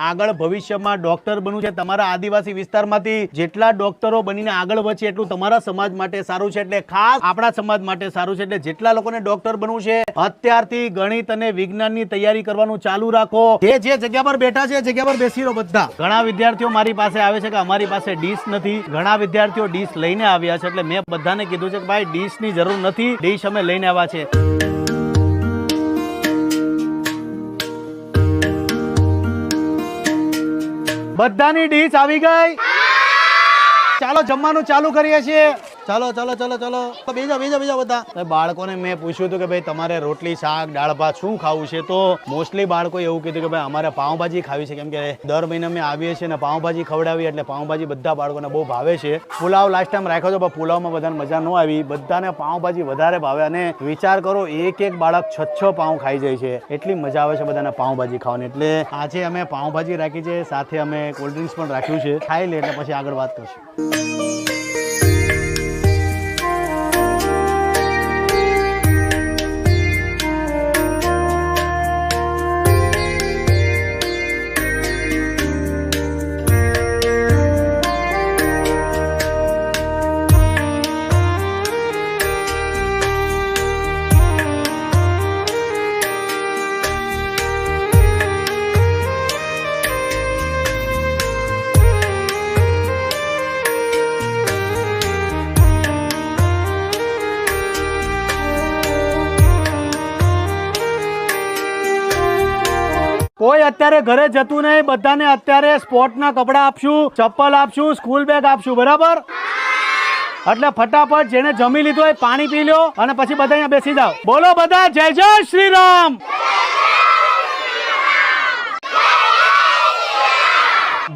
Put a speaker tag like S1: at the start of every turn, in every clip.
S1: આગળ ભવિષ્યમાં ડોક્ટર બનવું છે, તમારા આદિવાસી વિસ્તારમાંથી જેટલા ડોક્ટરો બનીને આગળ વધશે એટલું તમારા સમાજ માટે સારું છે, એટલે ખાસ આપણા સમાજ માટે સારું છે. એટલે જેટલા લોકોને ડોક્ટર બનવું છે અત્યારથી ગણિત અને વિજ્ઞાનની તૈયારી કરવાનું ચાલુ રાખો. જે જગ્યા પર બેઠા છે જગ્યા પર બેસી રહો બધા. ઘણા વિદ્યાર્થીઓ મારી પાસે આવે છે કે અમારી પાસે ડીશ નથી. ઘણા વિદ્યાર્થીઓ ડીશ લઈને આવ્યા છે, એટલે મેં બધાને કીધું છે કે ભાઈ ડીશ ની જરૂર નથી, ડીશ અમે લઈને આવ્યા છે. બધાની ડીશ આવી ગઈ. ચાલો જમવાનું ચાલુ કરીએ છીએ. ચાલો ચાલો ચાલો ચાલો બીજા બીજા બીજા બધા બાળકોને મેં પૂછ્યું હતું કે ભાઈ તમારે રોટલી શાક દાળ ભાત શું ખાવું છે, તો મોસ્ટલી બાળકો એવું કીધું કે ભાઈ અમારે પાઉંભાજી ખાવી છે, કેમ કે દર મહિને અમે આવીએ છીએ ને પાઉંભાજી ખવડાવીએ એટલે પાઉંભાજી બધા બાળકોને બહુ ભાવે છે. પુલાવ લાસ્ટ ટાઈમ રાખ્યો હતો પણ પુલાવમાં બધાને મજા ન આવી, બધાને પાઉંભાજી વધારે ભાવે. અને વિચાર કરો એક બાળક 6 પાઉં ખાઈ જાય છે, એટલી મજા આવે છે બધાને પાઉંભાજી ખાવાની. એટલે આજે અમે પાઉંભાજી રાખી છે, સાથે અમે કોલ્ડ ડ્રિંક્સ પણ રાખ્યું છે. ખાઈ લે એટલે પછી આગળ વાત કરશું. કોઈ અત્યારે ઘરે જતું નહીં, બધાને અત્યારે સ્પોર્ટના કપડા આપશું, ચપ્પલ આપશું, સ્કૂલ બેગ આપશું, બરાબર? એટલે ફટાફટ જેને જમી લીધું હોય પાણી પી લો અને પછી બધા અહીંયા બેસી જાઓ. બોલો બધા જય જય શ્રી રામ.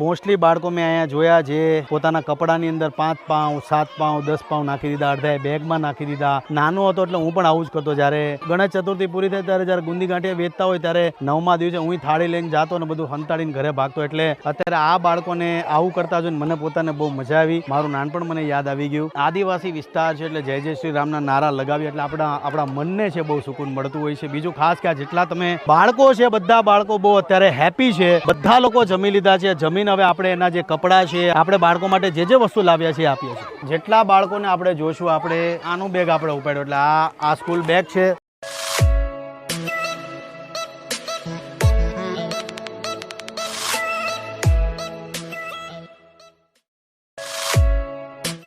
S1: મોસ્ટલી બાળકો મેં અહીંયા જોયા જે પોતાના કપડાની અંદર 5 પાઉં 7 પાઉં 10 પાઉં નાખી દીધા, અડધા બેગમાં નાખી દીધા. નાનો હતો એટલે હું પણ આવું જ કરતો. જ્યારે ગણેશ ચતુર્થી પૂરી થાય ત્યારે જ્યારે ગુંદી ગાંઠિયા વેચતા હોય ત્યારે 9મા દિવસે હું થાળી લઈને જાતો અને બધું હંતાડીને ઘરે ભાગતો. એટલે અત્યારે આ બાળકોને આવું કરતા જોઈને મને પોતાને બહુ મજા આવી. મારું નાનપણ મને યાદ આવી ગયું. આદિવાસી વિસ્તાર છે એટલે જય જય શ્રી રામના નારા લગાવી એટલે આપણા મનને છે બહુ સુકૂન મળતું હોય છે. બીજું ખાસ કે જેટલા તમે બાળકો છે બધા બાળકો બહુ અત્યારે હેપી છે. બધા લોકો જમી લીધા છે. જમીન હવે આપણે એના જે કપડા છે આપણે બાળકો માટે જે વસ્તુ લાવ્યા છે આપીએ છીએ. જેટલા બાળકોને આપણે જોશું, આપણે આનું બેગ આપણે ઉપાડ્યો એટલે આ સ્કૂલ બેગ છે.